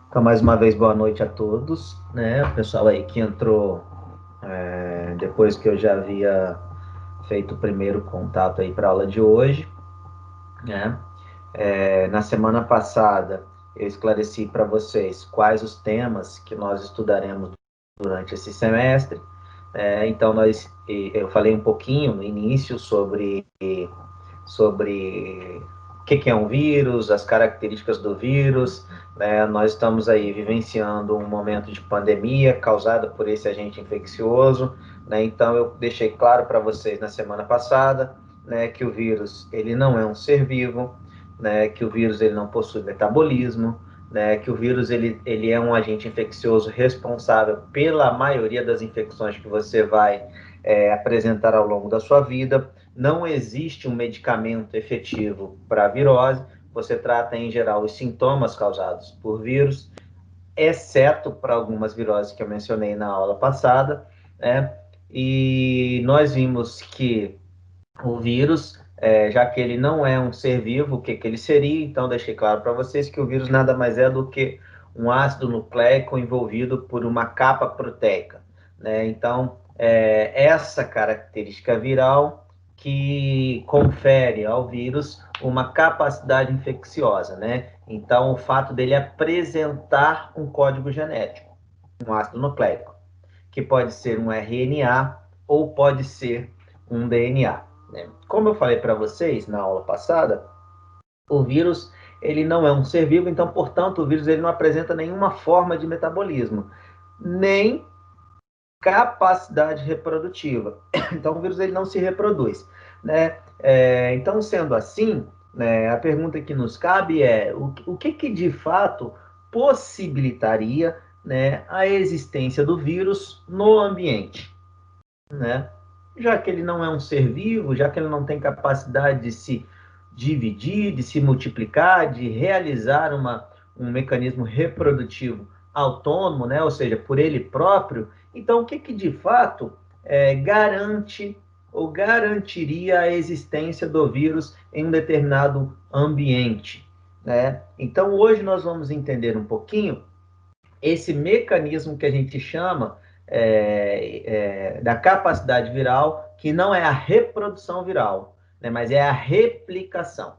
Então, mais uma vez, boa noite a todos, né? O pessoal aí que entrou depois que eu já havia feito o primeiro contato aí para a aula de hoje, né? Na semana passada, eu esclareci para vocês quais os temas que nós estudaremos durante esse semestre. Então, eu falei um pouquinho no início sobre o que é um vírus, as características do vírus, né? Nós estamos aí vivenciando um momento de pandemia causada por esse agente infeccioso, né? Então eu deixei claro para vocês na semana passada, né, que o vírus ele não é um ser vivo, né, que o vírus ele não possui metabolismo, né, que o vírus ele é um agente infeccioso responsável pela maioria das infecções que você vai apresentar ao longo da sua vida. Não existe um medicamento efetivo para a virose, você trata em geral os sintomas causados por vírus, exceto para algumas viroses que eu mencionei na aula passada, né? E nós vimos que o vírus, já que ele não é um ser vivo, o que ele seria? Então, deixei claro para vocês que o vírus nada mais é do que um ácido nucleico envolvido por uma capa proteica, né? Então, essa característica viral que confere ao vírus uma capacidade infecciosa, né? Então, o fato dele apresentar um código genético, um ácido nucleico, que pode ser um RNA ou pode ser um DNA. Né? Como eu falei para vocês na aula passada, o vírus ele não é um ser vivo, então, portanto, o vírus ele não apresenta nenhuma forma de metabolismo, nem capacidade reprodutiva. Então, o vírus ele não se reproduz. Né? Então, sendo assim, né, a pergunta que nos cabe é o que de fato possibilitaria, né, a existência do vírus no ambiente, né? Já que ele não é um ser vivo, já que ele não tem capacidade de se dividir, de se multiplicar, de realizar um mecanismo reprodutivo autônomo, né? Ou seja, por ele próprio, então o que de fato garante ou garantiria a existência do vírus em um determinado ambiente, né? Então hoje nós vamos entender um pouquinho esse mecanismo que a gente chama da capacidade viral, que não é a reprodução viral, né, mas é a replicação.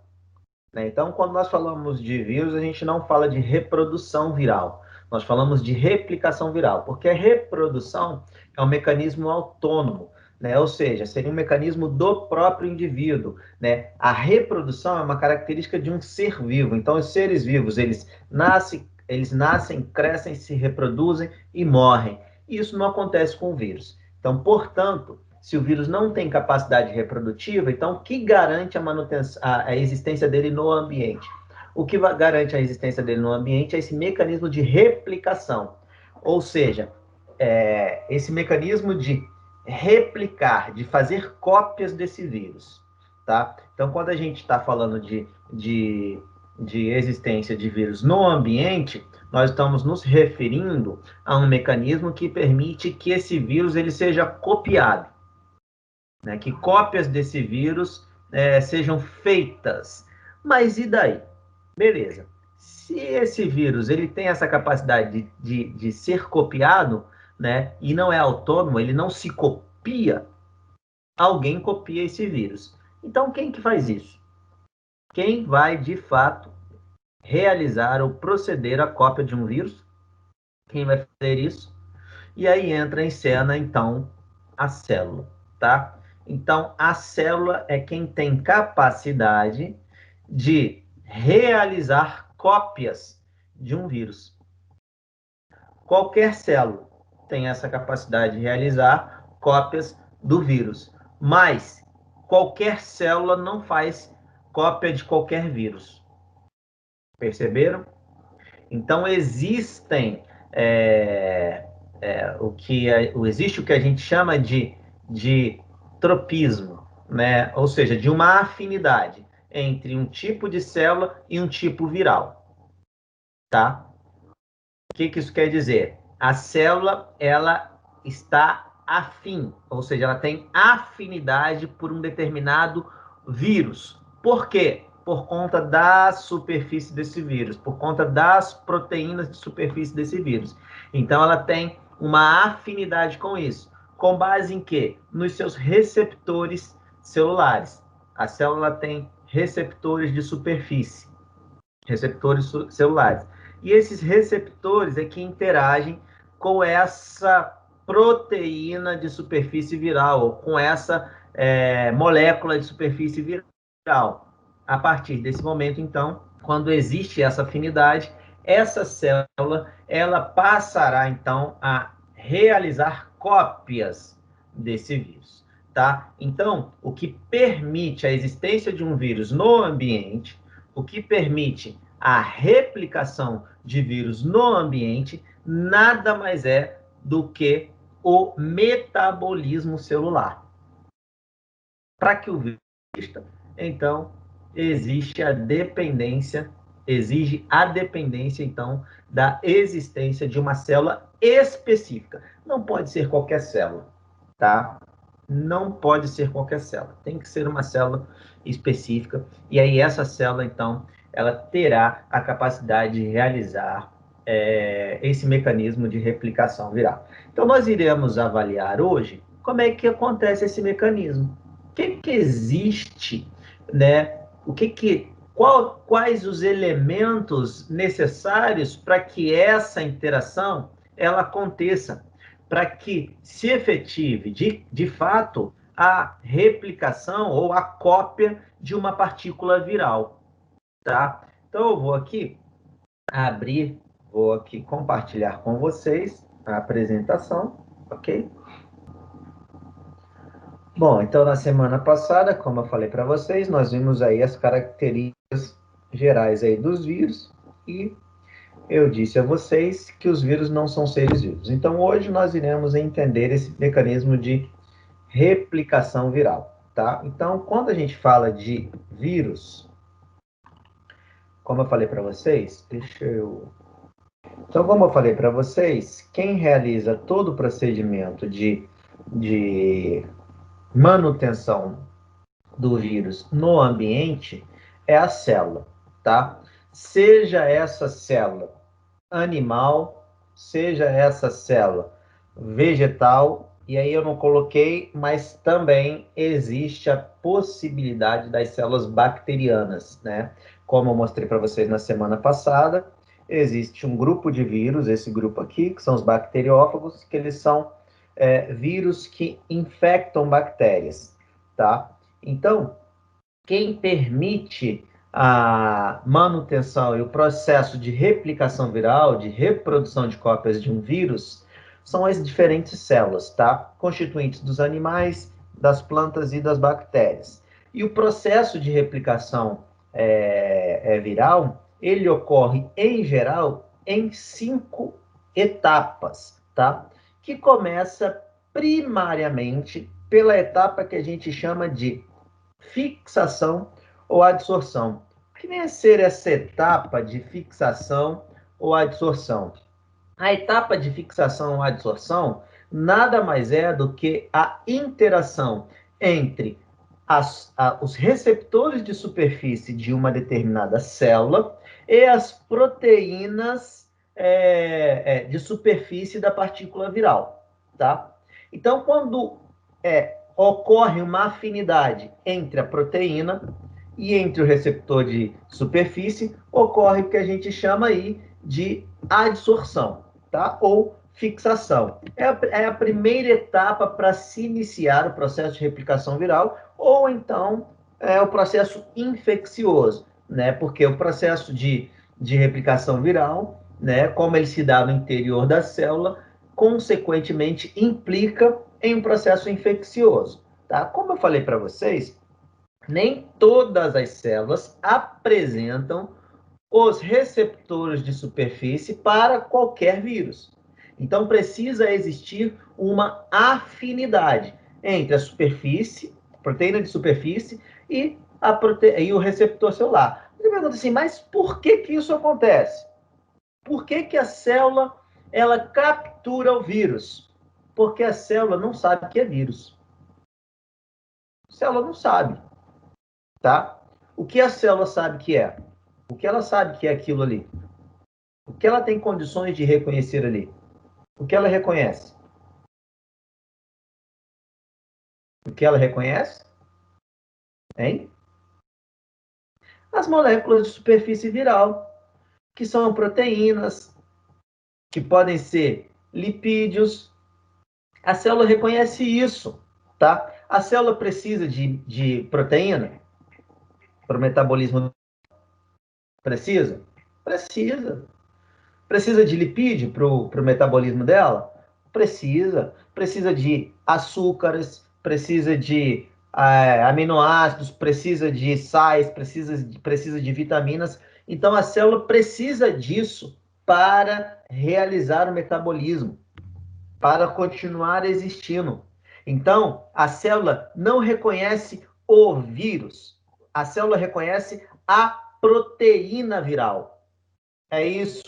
Né? Então, quando nós falamos de vírus, a gente não fala de reprodução viral, nós falamos de replicação viral, porque a reprodução é um mecanismo autônomo, né? Ou seja, seria um mecanismo do próprio indivíduo. Né? A reprodução é uma característica de um ser vivo, então os seres vivos, eles nascem, crescem, se reproduzem e morrem. E isso não acontece com o vírus. Então, portanto, se o vírus não tem capacidade reprodutiva, então o que garante a manutenção, a existência dele no ambiente? O que garante a existência dele no ambiente é esse mecanismo de replicação. Ou seja, esse mecanismo de replicar, de fazer cópias desse vírus. Tá? Então, quando a gente está falando de existência de vírus no ambiente, nós estamos nos referindo a um mecanismo que permite que esse vírus ele seja copiado, né? Que cópias desse vírus sejam feitas. Mas e daí? Beleza. Se esse vírus ele tem essa capacidade de ser copiado, né, e não é autônomo, ele não se copia, alguém copia esse vírus. Então, quem que faz isso? Quem vai, de fato, realizar ou proceder à cópia de um vírus? Quem vai fazer isso? E aí entra em cena, então, a célula, tá? Então, a célula é quem tem capacidade de realizar cópias de um vírus. Qualquer célula tem essa capacidade de realizar cópias do vírus, mas qualquer célula não faz cópia de qualquer vírus. Perceberam? Então, existem existe o que a gente chama de tropismo, né? Ou seja, de uma afinidade entre um tipo de célula e um tipo viral. Tá? O que isso quer dizer? A célula ela está afim, ou seja, ela tem afinidade por um determinado vírus, Por quê? Por conta da superfície desse vírus, por conta das proteínas de superfície desse vírus. Então, ela tem uma afinidade com isso. Com base em quê? Nos seus receptores celulares. A célula tem receptores de superfície, receptores celulares. E esses receptores é que interagem com essa proteína de superfície viral, ou com essa molécula de superfície viral. A partir desse momento, então, quando existe essa afinidade, essa célula ela passará, então, a realizar cópias desse vírus. Tá? Então, o que permite a existência de um vírus no ambiente, o que permite a replicação de vírus no ambiente, nada mais é do que o metabolismo celular. Para que o vírus exista, então, exige a dependência, então, da existência de uma célula específica. Não pode ser qualquer célula, tá? Não pode ser qualquer célula. Tem que ser uma célula específica. E aí essa célula, então, ela terá a capacidade de realizar esse mecanismo de replicação viral. Então, nós iremos avaliar hoje como é que acontece esse mecanismo. O que existe, né? Quais os elementos necessários para que essa interação ela aconteça, para que se efetive, de fato, a replicação ou a cópia de uma partícula viral, tá? Então, eu vou aqui compartilhar com vocês a apresentação, ok? Bom, então, na semana passada, como eu falei para vocês, nós vimos aí as características gerais aí dos vírus e eu disse a vocês que os vírus não são seres vivos. Então, hoje nós iremos entender esse mecanismo de replicação viral, tá? Então, quando a gente fala de vírus, como eu falei para vocês, como eu falei para vocês, quem realiza todo o procedimento de manutenção do vírus no ambiente é a célula, tá? Seja essa célula animal, seja essa célula vegetal, e aí eu não coloquei, mas também existe a possibilidade das células bacterianas, né? Como eu mostrei para vocês na semana passada, existe um grupo de vírus, esse grupo aqui, que são os bacteriófagos, que eles são vírus que infectam bactérias, tá? Então, quem permite a manutenção e o processo de replicação viral, de reprodução de cópias de um vírus, são as diferentes células, tá? Constituintes dos animais, das plantas e das bactérias. E o processo de replicação viral, ele ocorre, em geral, em 5 etapas, tá? Que começa primariamente pela etapa que a gente chama de fixação ou adsorção. O que vem a ser essa etapa de fixação ou adsorção? A etapa de fixação ou adsorção nada mais é do que a interação entre os receptores de superfície de uma determinada célula e as proteínas de superfície da partícula viral, tá? Então, quando ocorre uma afinidade entre a proteína e entre o receptor de superfície, ocorre o que a gente chama aí de adsorção, tá? Ou fixação. É a primeira etapa para se iniciar o processo de replicação viral, ou então o processo infeccioso, né? Porque o processo de replicação viral, né, como ele se dá no interior da célula, consequentemente implica em um processo infeccioso, tá? Como eu falei para vocês, nem todas as células apresentam os receptores de superfície para qualquer vírus. Então, precisa existir uma afinidade entre a superfície, a proteína de superfície, e o receptor celular. Você pergunta assim, mas por que isso acontece? Por que a célula ela captura o vírus? Porque a célula não sabe que é vírus. A célula não sabe, tá? O que a célula sabe que é? O que ela sabe que é aquilo ali? O que ela tem condições de reconhecer ali? O que ela reconhece? O que ela reconhece? Hein? As moléculas de superfície viral, que são proteínas, que podem ser lipídios. A célula reconhece isso, tá? A célula precisa de proteína para o metabolismo. Precisa? Precisa. Precisa de lipídio para o metabolismo dela? Precisa. Precisa de açúcares, precisa de aminoácidos, precisa de sais, precisa de vitaminas. Então, a célula precisa disso para realizar o metabolismo, para continuar existindo. Então, a célula não reconhece o vírus. A célula reconhece a proteína viral. É isso.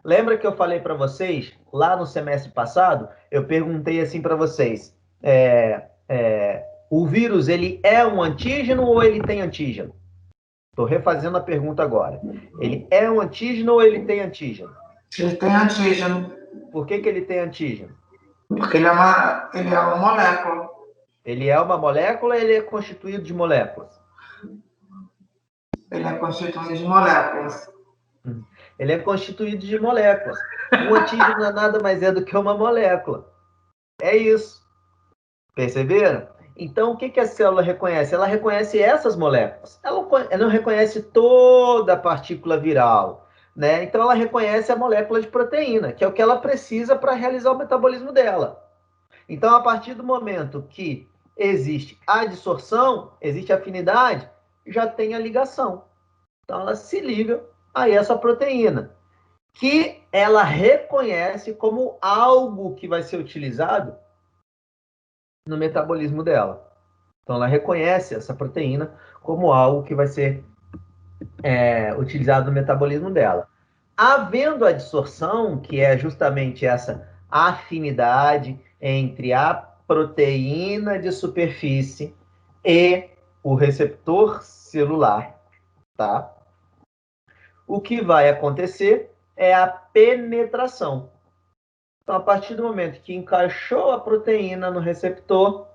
Lembra que eu falei para vocês, lá no semestre passado, eu perguntei assim para vocês, o vírus, ele é um antígeno ou ele tem antígeno? Estou refazendo a pergunta agora. Ele é um antígeno ou ele tem antígeno? Ele tem antígeno. Por que ele tem antígeno? Porque ele é uma molécula. Ele é uma molécula ou ele é constituído de moléculas? Ele é constituído de moléculas. Ele é constituído de moléculas. Um antígeno nada mais é do que uma molécula. É isso. Perceberam? Então, o que a célula reconhece? Ela reconhece essas moléculas. Ela não reconhece toda a partícula viral, né? Então, ela reconhece a molécula de proteína, que é o que ela precisa para realizar o metabolismo dela. Então, a partir do momento que existe a adsorção, existe a afinidade, já tem a ligação. Então, ela se liga a essa proteína, que ela reconhece como algo que vai ser utilizado no metabolismo dela. Então, ela reconhece essa proteína como algo que vai ser utilizado no metabolismo dela. Havendo a adsorção, que é justamente essa afinidade entre a proteína de superfície e o receptor celular, tá? O que vai acontecer é a penetração. Então, a partir do momento que encaixou a proteína no receptor,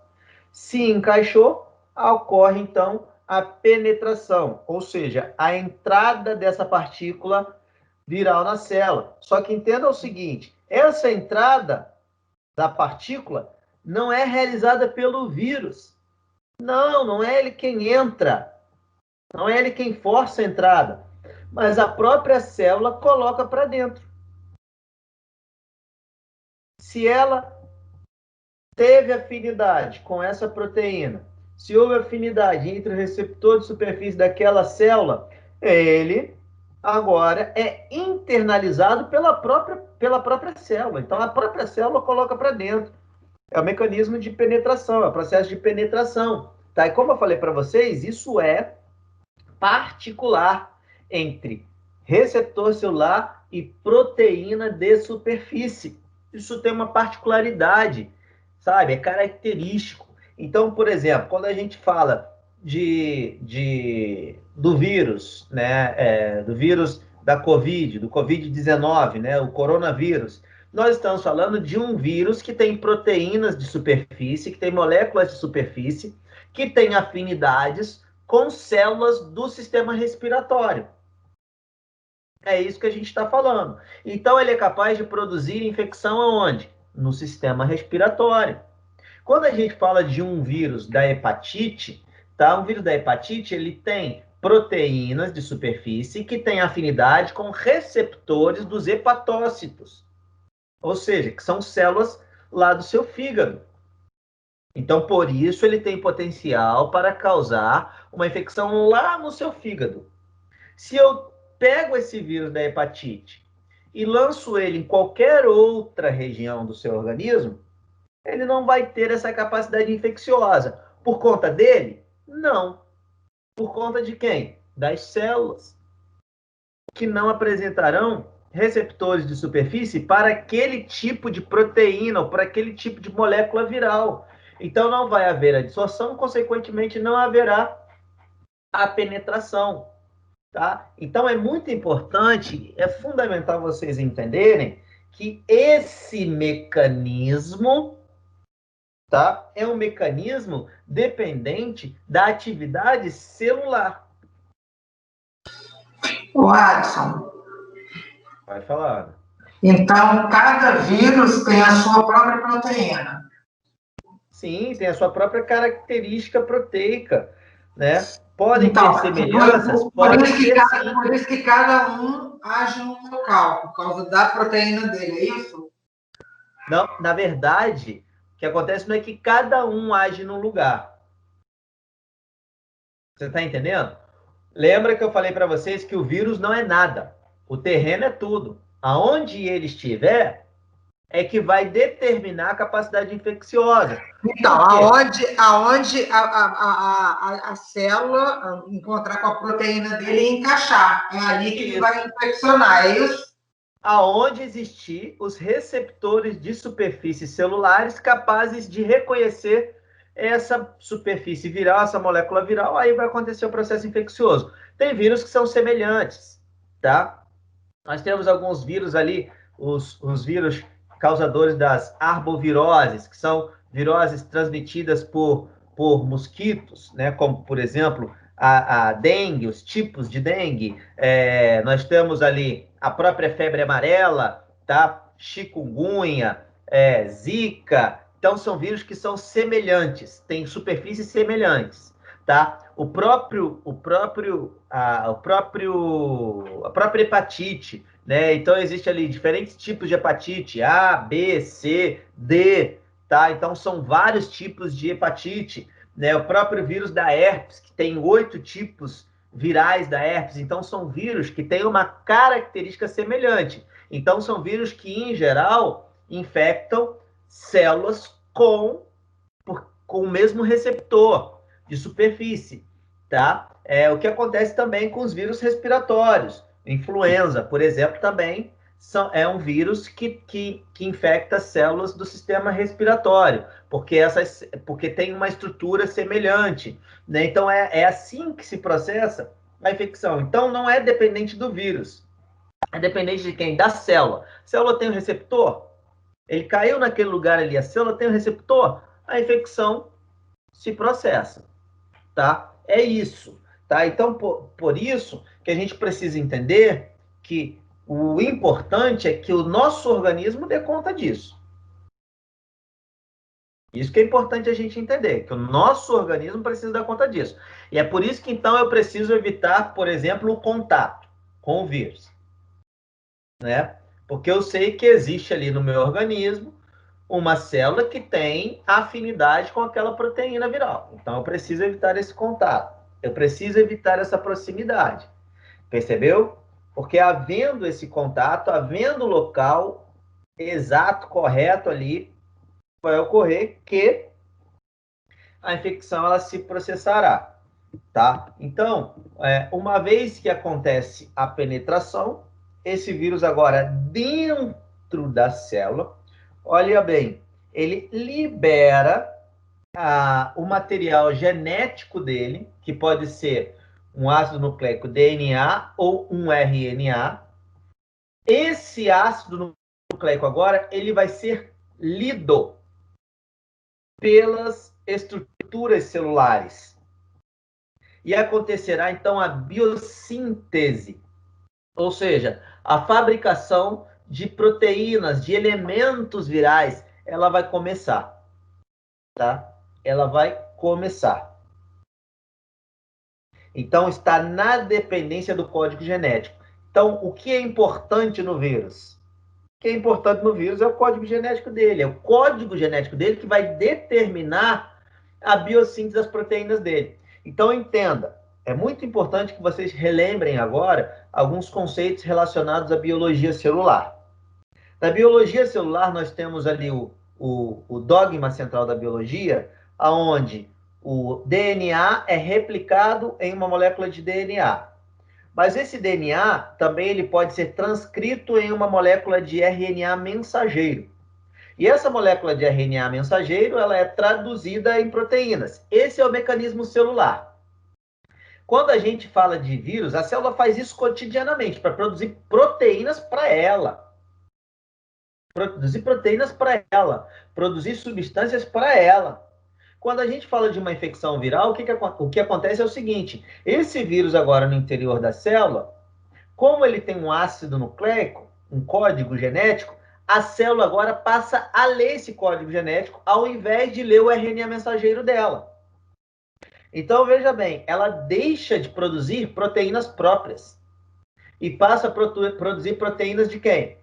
se encaixou, ocorre então a penetração, ou seja, a entrada dessa partícula viral na célula. Só que entenda o seguinte, essa entrada da partícula não é realizada pelo vírus. Não é ele quem entra, não é ele quem força a entrada, mas a própria célula coloca para dentro. Se ela teve afinidade com essa proteína, se houve afinidade entre o receptor de superfície daquela célula, ele agora é internalizado pela própria célula. Então, a própria célula coloca para dentro. É o mecanismo de penetração, é o processo de penetração. Tá? E como eu falei para vocês, isso é particular entre receptor celular e proteína de superfície. Isso tem uma particularidade, sabe? É característico. Então, por exemplo, quando a gente fala do vírus, né, do vírus da Covid, do Covid-19, né, o coronavírus, nós estamos falando de um vírus que tem proteínas de superfície, que tem moléculas de superfície, que tem afinidades com células do sistema respiratório. É isso que a gente está falando. Então, ele é capaz de produzir infecção aonde? No sistema respiratório. Quando a gente fala de um vírus da hepatite, tá? Um vírus da hepatite, ele tem proteínas de superfície que têm afinidade com receptores dos hepatócitos. Ou seja, que são células lá do seu fígado. Então, por isso, ele tem potencial para causar uma infecção lá no seu fígado. Se eu pego esse vírus da hepatite e lanço ele em qualquer outra região do seu organismo, ele não vai ter essa capacidade infecciosa. Por conta dele? Não. Por conta de quem? Das células, que não apresentarão receptores de superfície para aquele tipo de proteína ou para aquele tipo de molécula viral. Então, não vai haver adsorção, consequentemente, não haverá a penetração, tá? Então, é muito importante, é fundamental vocês entenderem que esse mecanismo, tá, é um mecanismo dependente da atividade celular. O Adson, Vai falar. então cada vírus tem a sua própria proteína. Sim, tem a sua própria característica proteica, né? Podem ter Então, semelhanças? por Podem isso que ter sim. por isso que cada um age num local, por causa da proteína dele, é isso? Não, na verdade, o que acontece não é que cada um age num lugar. Você está entendendo? Lembra que eu falei para vocês que o vírus não é nada. O terreno é tudo. Aonde ele estiver é que vai determinar a capacidade infecciosa. Então, aonde a célula encontrar com a proteína dele e encaixar, é ali que ele vai infeccionar, é isso? Aonde existir os receptores de superfícies celulares capazes de reconhecer essa superfície viral, essa molécula viral, aí vai acontecer o processo infeccioso. Tem vírus que são semelhantes, tá? Nós temos alguns vírus ali, os vírus causadores das arboviroses, que são viroses transmitidas por mosquitos, né? Como, por exemplo, a dengue, os tipos de dengue. Nós temos ali a própria febre amarela, tá? Chikungunya, zika. Então, são vírus que são semelhantes, têm superfícies semelhantes, tá? A própria hepatite, né? Então, existe ali diferentes tipos de hepatite, A, B, C, D, tá? Então, são vários tipos de hepatite, né? O próprio vírus da herpes, que tem 8 tipos virais da herpes, então são vírus que têm uma característica semelhante. Então, são vírus que, em geral, infectam células com o mesmo receptor de superfície, tá? O que acontece também com os vírus respiratórios. Influenza, por exemplo, também é um vírus que infecta células do sistema respiratório, porque tem uma estrutura semelhante, né? Então, é assim que se processa a infecção. Então, não é dependente do vírus, é dependente de quem? Da célula. A célula tem um receptor? Ele caiu naquele lugar ali, a célula tem um receptor? A infecção se processa, tá? É isso, tá? Então, por isso que a gente precisa entender que o importante é que o nosso organismo dê conta disso. Isso que é importante a gente entender, que o nosso organismo precisa dar conta disso. E é por isso que, então, eu preciso evitar, por exemplo, o contato com o vírus, né? Porque eu sei que existe ali no meu organismo uma célula que tem afinidade com aquela proteína viral. Então, eu preciso evitar esse contato. Eu preciso evitar essa proximidade. Percebeu? Porque havendo esse contato, havendo o local exato, correto ali, vai ocorrer que a infecção ela se processará, tá? Então, uma vez que acontece a penetração, esse vírus agora dentro da célula, olha bem, ele libera o material genético dele, que pode ser um ácido nucleico DNA ou um RNA. Esse ácido nucleico agora, ele vai ser lido pelas estruturas celulares. E acontecerá, então, a biossíntese, ou seja, a fabricação de proteínas, de elementos virais, ela vai começar, tá? Ela vai começar. Então, está na dependência do código genético. Então, o que é importante no vírus? O que é importante no vírus é o código genético dele. É o código genético dele que vai determinar a biossíntese das proteínas dele. Então, entenda, é muito importante que vocês relembrem agora alguns conceitos relacionados à biologia celular. Na biologia celular, nós temos ali o dogma central da biologia, onde o DNA é replicado em uma molécula de DNA. Mas esse DNA também ele pode ser transcrito em uma molécula de RNA mensageiro. E essa molécula de RNA mensageiro ela é traduzida em proteínas. Esse é o mecanismo celular. Quando a gente fala de vírus, a célula faz isso cotidianamente para produzir proteínas para ela. Produzir proteínas para ela, produzir substâncias para ela. Quando a gente fala de uma infecção viral, o que acontece é o seguinte: esse vírus agora no interior da célula, como ele tem um ácido nucleico, um código genético, a célula agora passa a ler esse código genético ao invés de ler o RNA mensageiro dela. Então, veja bem, ela deixa de produzir proteínas próprias e passa a produzir proteínas de quem?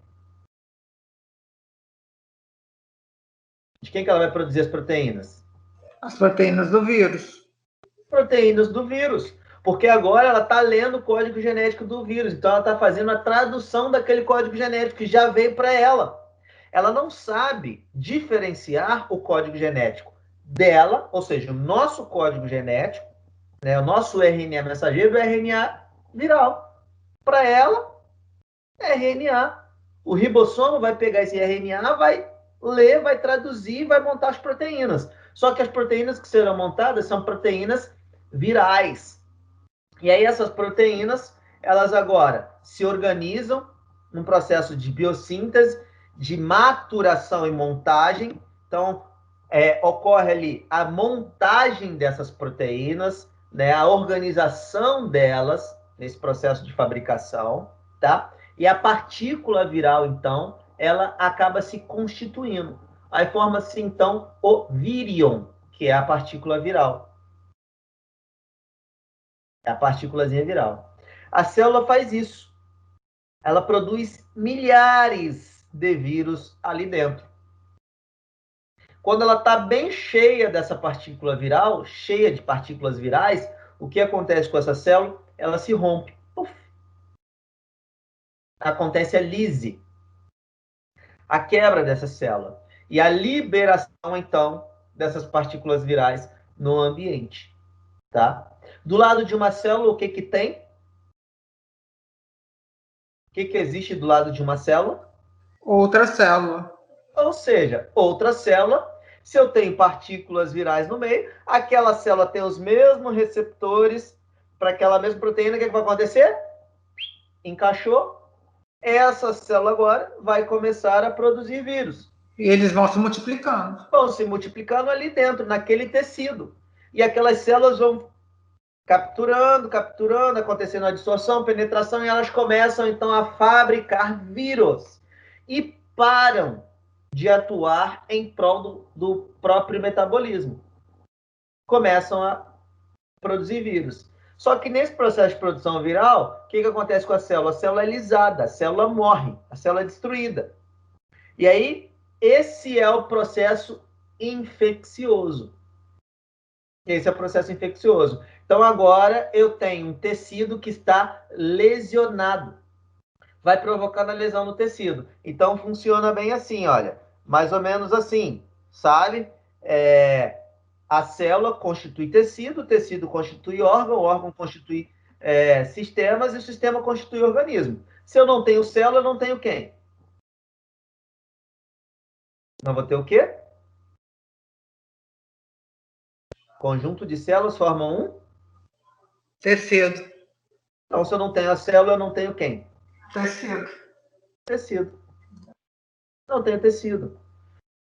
De quem que ela vai produzir as proteínas? As proteínas do vírus. Proteínas do vírus. Porque agora ela está lendo o código genético do vírus. Então, ela está fazendo a tradução daquele código genético que já veio para ela. Ela não sabe diferenciar o código genético dela, ou seja, o nosso código genético, né, o nosso RNA mensageiro, do RNA viral. Para ela, RNA. O ribossomo vai pegar esse RNA, vai ler, vai traduzir, vai montar as proteínas. Só que as proteínas que serão montadas são proteínas virais. E aí essas proteínas, elas agora se organizam num processo de biossíntese, de maturação e montagem. Então, ocorre ali a montagem dessas proteínas, né, a organização delas nesse processo de fabricação, tá? E a partícula viral, então, ela acaba se constituindo. Aí forma-se, então, o vírion, que é a partícula viral. É a partículazinha viral. A célula faz isso. Ela produz milhares de vírus ali dentro. Quando ela está bem cheia dessa partícula viral, cheia de partículas virais, o que acontece com essa célula? Ela se rompe. Uf. Acontece a lise, a quebra dessa célula. E a liberação, então, dessas partículas virais no ambiente. Tá? Do lado de uma célula, o que, que tem? O que, que existe do lado de uma célula? Outra célula. Ou seja, outra célula. Se eu tenho partículas virais no meio, aquela célula tem os mesmos receptores para aquela mesma proteína. O que vai acontecer? Encaixou. Essa célula agora vai começar a produzir vírus. E eles vão se multiplicando. Vão se multiplicando ali dentro, naquele tecido. E aquelas células vão capturando, acontecendo a dissorção, penetração, e elas começam, então, a fabricar vírus. E param de atuar em prol do próprio metabolismo. Começam a produzir vírus. Só que nesse processo de produção viral, o que acontece com a célula? A célula é lisada, a célula morre, a célula é destruída. E aí, esse é o processo infeccioso. Esse é o processo infeccioso. Então, agora eu tenho um tecido que está lesionado. Vai provocando a lesão no tecido. Então, funciona bem assim, olha. Mais ou menos assim, sabe? A célula constitui tecido, o tecido constitui órgão, o órgão constitui sistemas e o sistema constitui organismo. Se eu não tenho célula, eu não tenho quem? Não vou ter o quê? Conjunto de células formam um? Tecido. Então, se eu não tenho a célula, eu não tenho quem? Tecido. Tecido. Não tenho tecido.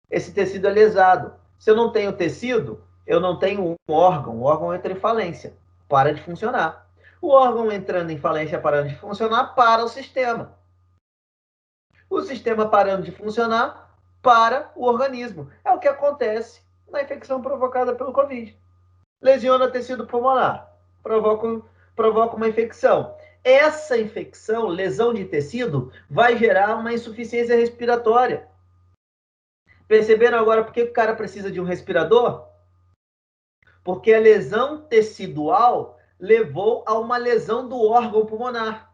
Esse tecido é lesado. Se eu não tenho tecido, eu não tenho um órgão. O órgão entra em falência. Para de funcionar. O órgão entrando em falência, parando de funcionar, para o sistema. O sistema parando de funcionar, para o organismo. É o que acontece na infecção provocada pelo Covid. Lesiona tecido pulmonar. Provoca uma infecção. Essa infecção, lesão de tecido, vai gerar uma insuficiência respiratória. Perceberam agora por que o cara precisa de um respirador? Porque a lesão tecidual levou a uma lesão do órgão pulmonar.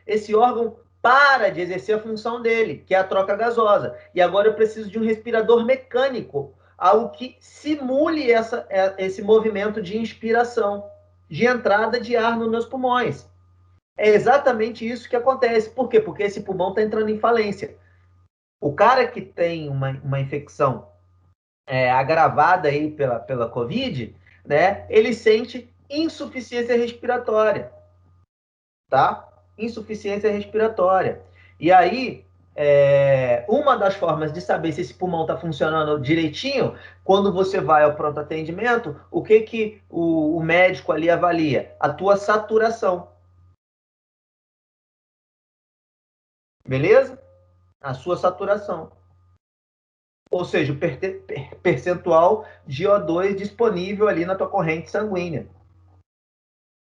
Esse órgão para de exercer a função dele, que é a troca gasosa. E agora eu preciso de um respirador mecânico, algo que simule esse movimento de inspiração, de entrada de ar nos meus pulmões. É exatamente isso que acontece. Por quê? Porque esse pulmão está entrando em falência. O cara que tem uma infecção agravada aí pela Covid, né, ele sente insuficiência respiratória, tá? Insuficiência respiratória. E aí, uma das formas de saber se esse pulmão está funcionando direitinho, quando você vai ao pronto atendimento, o que o médico ali avalia? A tua saturação. Beleza? A sua saturação. Ou seja, o percentual de O2 disponível ali na tua corrente sanguínea.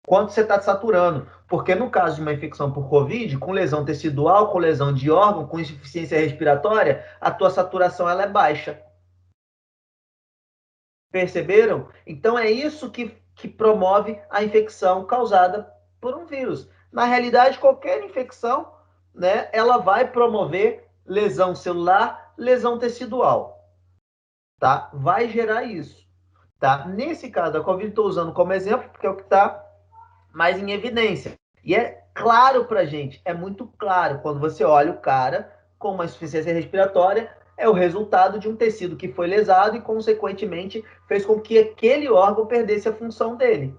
Quanto você está saturando? Porque no caso de uma infecção por Covid, com lesão tecidual, com lesão de órgão, com insuficiência respiratória, a tua saturação ela é baixa. Perceberam? Então é isso que promove a infecção causada por um vírus. Na realidade, qualquer infecção, né, ela vai promover lesão celular, lesão tecidual, tá? Vai gerar isso, tá? Nesse caso da Covid, estou usando como exemplo porque é o que está mais em evidência. E é claro para a gente, é muito claro, quando você olha o cara com uma insuficiência respiratória, é o resultado de um tecido que foi lesado e, consequentemente, fez com que aquele órgão perdesse a função dele,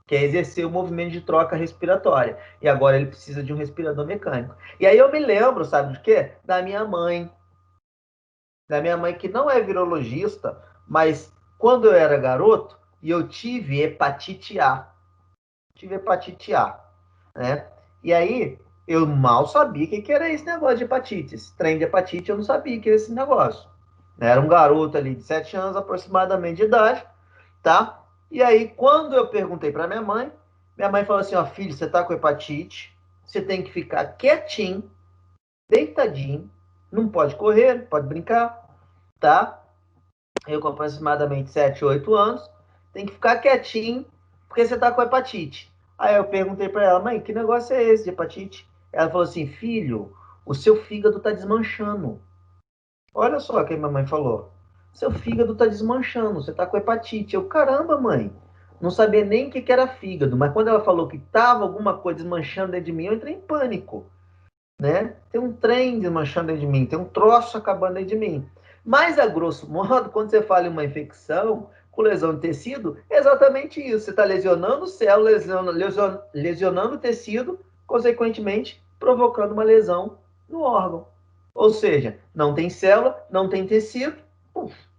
que é exercer o movimento de troca respiratória. E agora ele precisa de um respirador mecânico. E aí eu me lembro, sabe de quê? Da minha mãe. Da minha mãe, que não é virologista, mas quando eu era garoto, e eu tive hepatite A. Tive hepatite A, né? E aí, eu mal sabia o que era esse negócio de hepatite. Esse trem de hepatite, eu não sabia que era esse negócio. Era um garoto ali de 7 anos aproximadamente de idade, tá? E aí, quando eu perguntei para minha mãe falou assim, ó, filho, você tá com hepatite, você tem que ficar quietinho, deitadinho, não pode correr, não pode brincar, tá? Eu com aproximadamente 7, 8 anos, tem que ficar quietinho, porque você tá com hepatite. Aí eu perguntei para ela, mãe, que negócio é esse de hepatite? Ela falou assim, filho, o seu fígado tá desmanchando. Olha só o que a minha mãe falou. Seu fígado tá desmanchando, você tá com hepatite. Eu, caramba, mãe, não sabia nem o que era fígado, mas quando ela falou que tava alguma coisa desmanchando dentro de mim, eu entrei em pânico, né? Tem um trem desmanchando dentro de mim, tem um troço acabando dentro de mim. Mas, a grosso modo, quando você fala em uma infecção com lesão de tecido, é exatamente isso. Você está lesionando célula, lesionando o tecido, consequentemente, provocando uma lesão no órgão. Ou seja, não tem célula, não tem tecido,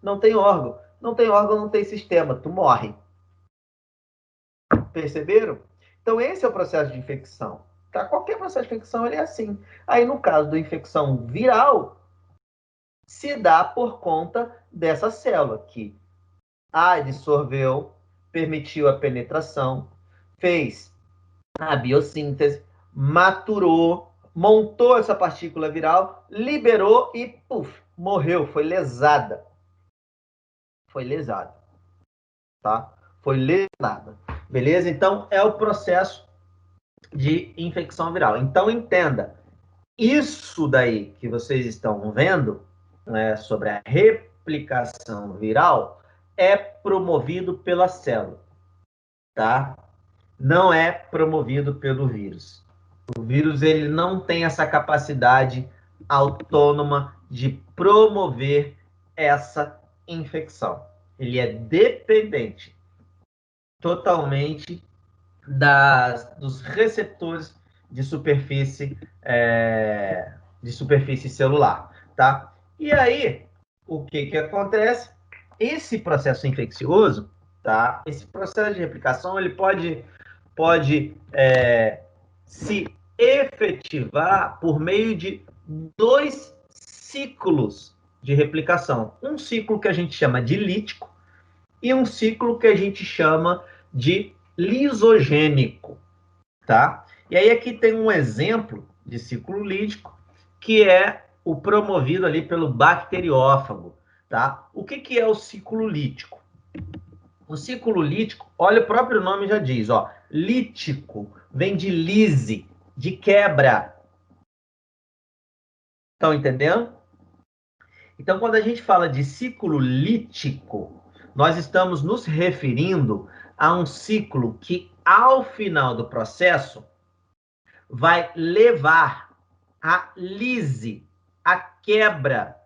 não tem órgão. Não tem órgão, não tem sistema, tu morre. Perceberam? Então, esse é o processo de infecção. Tá? Qualquer processo de infecção ele é assim. Aí, no caso da infecção viral, se dá por conta dessa célula que absorveu, permitiu a penetração, fez a biossíntese, maturou, montou essa partícula viral, liberou e, puf, morreu, foi lesada. Foi lesada, tá? Foi lesada. Beleza? Então, é o processo de infecção viral. Então, entenda, isso daí que vocês estão vendo, né, sobre a replicação viral, é promovido pela célula, tá? Não é promovido pelo vírus. O vírus ele não tem essa capacidade autônoma de promover essa infecção. Ele é dependente totalmente dos receptores de superfície celular, tá? E aí, o que acontece? Esse processo infeccioso, tá? Esse processo de replicação, ele pode se efetivar por meio de 2 ciclos de replicação. Um ciclo que a gente chama de lítico e um ciclo que a gente chama de lisogênico, tá? E aí aqui tem um exemplo de ciclo lítico, que é o promovido ali pelo bacteriófago, tá? O que é o ciclo lítico? O ciclo lítico, olha, o próprio nome já diz, ó, lítico, vem de lise, de quebra. Estão entendendo? Então, quando a gente fala de ciclo lítico, nós estamos nos referindo a um ciclo que, ao final do processo, vai levar à lise, à quebra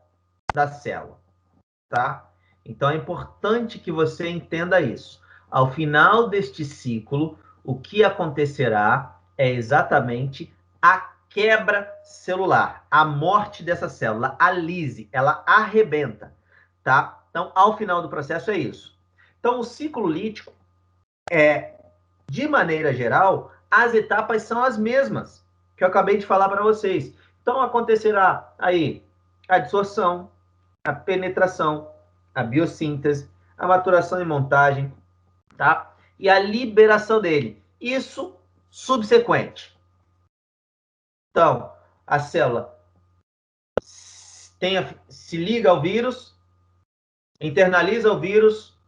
da célula, tá? Então, é importante que você entenda isso. Ao final deste ciclo, o que acontecerá é exatamente a quebra celular, a morte dessa célula, a lise, ela arrebenta, tá? Então, ao final do processo é isso. Então, o ciclo lítico de maneira geral, as etapas são as mesmas que eu acabei de falar para vocês. Então, acontecerá aí a dissorção, a penetração, a biossíntese, a maturação e montagem, tá? E a liberação dele. Isso subsequente. Então, a célula se liga ao vírus, internaliza o vírus,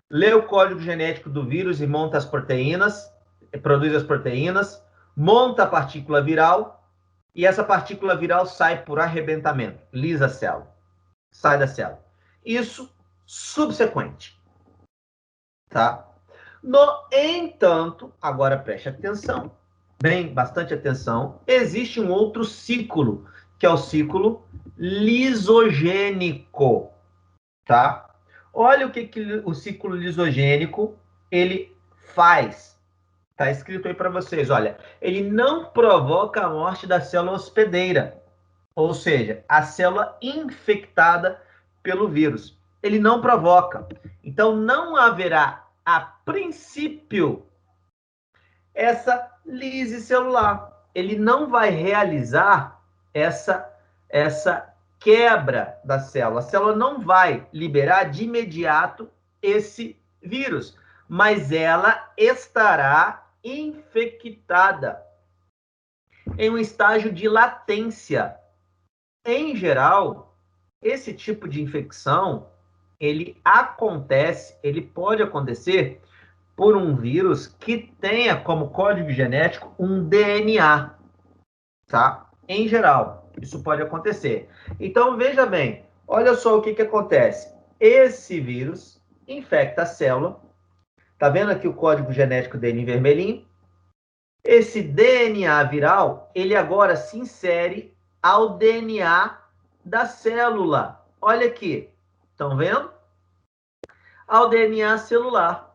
lê o código genético do vírus e monta as proteínas, produz as proteínas, monta a partícula viral, e essa partícula viral sai por arrebentamento, lisa a célula, sai da célula. Isso subsequente, tá? No entanto, agora preste atenção, bastante atenção, existe um outro ciclo, que é o ciclo lisogênico, tá? Olha o que o ciclo lisogênico ele faz. Está escrito aí para vocês, olha, ele não provoca a morte da célula hospedeira, ou seja, a célula infectada pelo vírus. Ele não provoca. Então, não haverá, a princípio, essa lise celular. Ele não vai realizar essa quebra da célula. A célula não vai liberar de imediato esse vírus, mas ela estará infectada em um estágio de latência. Em geral, esse tipo de infecção, ele pode acontecer por um vírus que tenha como código genético um DNA, tá? Em geral, isso pode acontecer. Então, veja bem, olha só o que acontece. Esse vírus infecta a célula. Tá vendo aqui o código genético dele em vermelhinho? Esse DNA viral, ele agora se insere ao DNA da célula. Olha aqui, estão vendo? Ao DNA celular.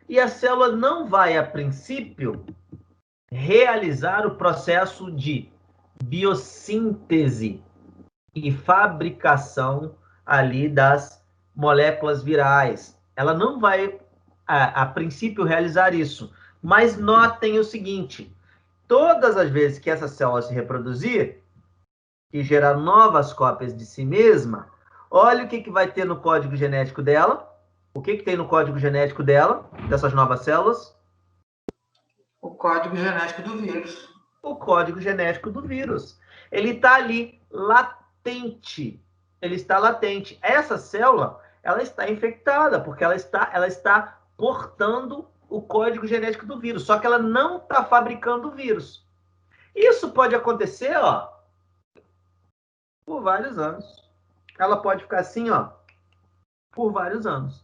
E a célula não vai, a princípio, realizar o processo de biossíntese e fabricação ali das moléculas virais. Ela não vai, a princípio, realizar isso. Mas notem o seguinte, todas as vezes que essa célula se reproduzir e gerar novas cópias de si mesma, olha o que vai ter no código genético dela. O que tem no código genético dela, dessas novas células? O código genético do vírus. O código genético do vírus. Ele está ali, latente. Ele está latente. Essa célula, ela está infectada, porque ela está portando o código genético do vírus, só que ela não está fabricando o vírus. Isso pode acontecer, ó, por vários anos. Ela pode ficar assim, ó, por vários anos.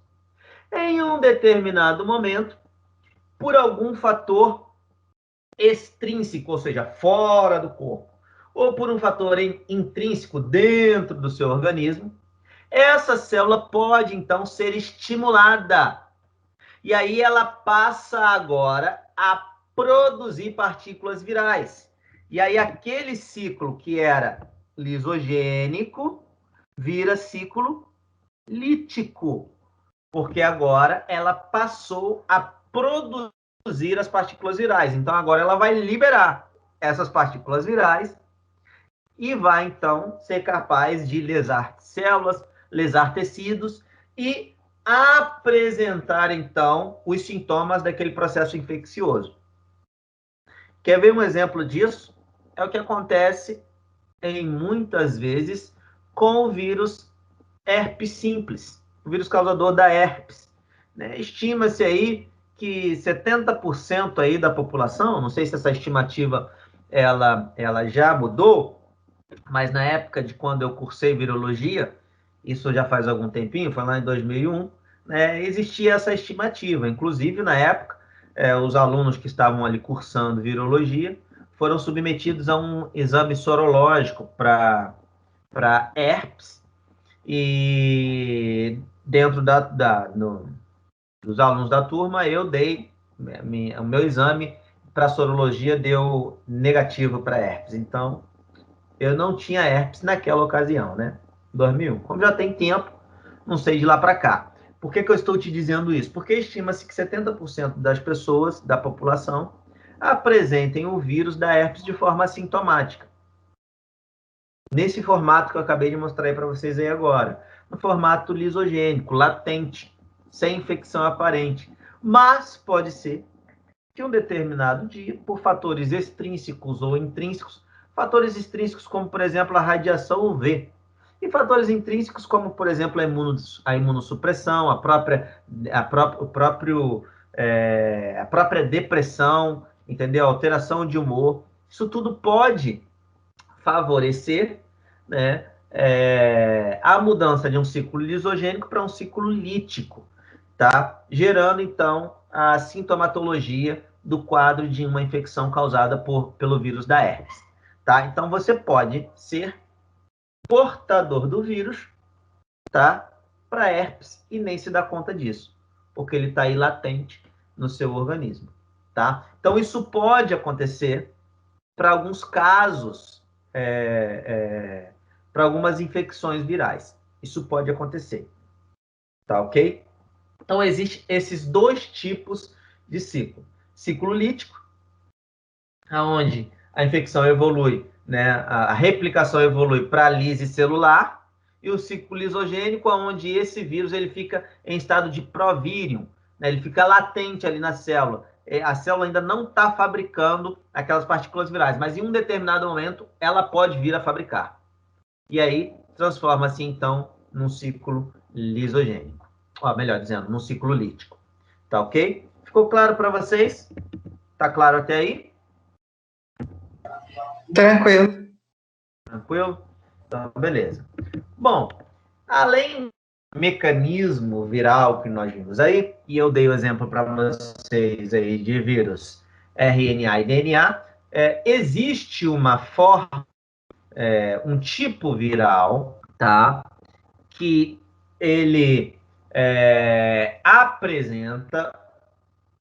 Em um determinado momento, por algum fator extrínseco, ou seja, fora do corpo, ou por um fator intrínseco dentro do seu organismo, essa célula pode, então, ser estimulada. E aí ela passa agora a produzir partículas virais. E aí aquele ciclo que era lisogênico vira ciclo lítico, porque agora ela passou a produzir as partículas virais. Então, agora ela vai liberar essas partículas virais e vai, então, ser capaz de lesar células, lesar tecidos e apresentar, então, os sintomas daquele processo infeccioso. Quer ver um exemplo disso? É o que acontece muitas vezes com o vírus herpes simples, o vírus causador da herpes, né? Estima-se aí que 70% aí da população, não sei se essa estimativa ela já mudou, mas na época de quando eu cursei virologia, isso já faz algum tempinho, foi lá em 2001, né, existia essa estimativa. Inclusive, na época, os alunos que estavam ali cursando virologia foram submetidos a um exame sorológico para herpes, e dentro dos alunos da turma, eu dei o meu exame para sorologia deu negativo para herpes. Então, eu não tinha herpes naquela ocasião, né? 2001. Como já tem tempo, não sei de lá para cá. Por que eu estou te dizendo isso? Porque estima-se que 70% das pessoas, da população, apresentem o vírus da herpes de forma assintomática. Nesse formato que eu acabei de mostrar aí para vocês aí agora. No formato lisogênico, latente, sem infecção aparente. Mas pode ser que um determinado dia, por fatores extrínsecos ou intrínsecos, fatores extrínsecos como, por exemplo, a radiação UV, e fatores intrínsecos como, por exemplo, a imunossupressão, a própria depressão, entendeu? A alteração de humor, isso tudo pode favorecer, né, a mudança de um ciclo lisogênico para um ciclo lítico, tá? Gerando, então, a sintomatologia do quadro de uma infecção causada pelo vírus da herpes, tá? Então, você pode ser portador do vírus, tá? Para herpes e nem se dá conta disso, porque ele está aí latente no seu organismo, tá? Então, isso pode acontecer para alguns casos, para algumas infecções virais. Isso pode acontecer, tá ok? Então, existem esses dois tipos de ciclo. Ciclo lítico, onde a infecção evolui, né, a replicação evolui para a lise celular, e o ciclo lisogênico, onde esse vírus ele fica em estado de provírium, né, ele fica latente ali na célula. A célula ainda não está fabricando aquelas partículas virais, mas em um determinado momento ela pode vir a fabricar. E aí transforma-se, então, num ciclo lisogênico. Melhor dizendo, num ciclo lítico. Tá ok? Ficou claro para vocês? Tá claro até aí? Tranquilo. Tranquilo? Então, beleza. Bom, além do mecanismo viral que nós vimos aí, e eu dei o exemplo para vocês aí de vírus RNA e DNA, existe uma forma, um tipo viral, tá? Que ele apresenta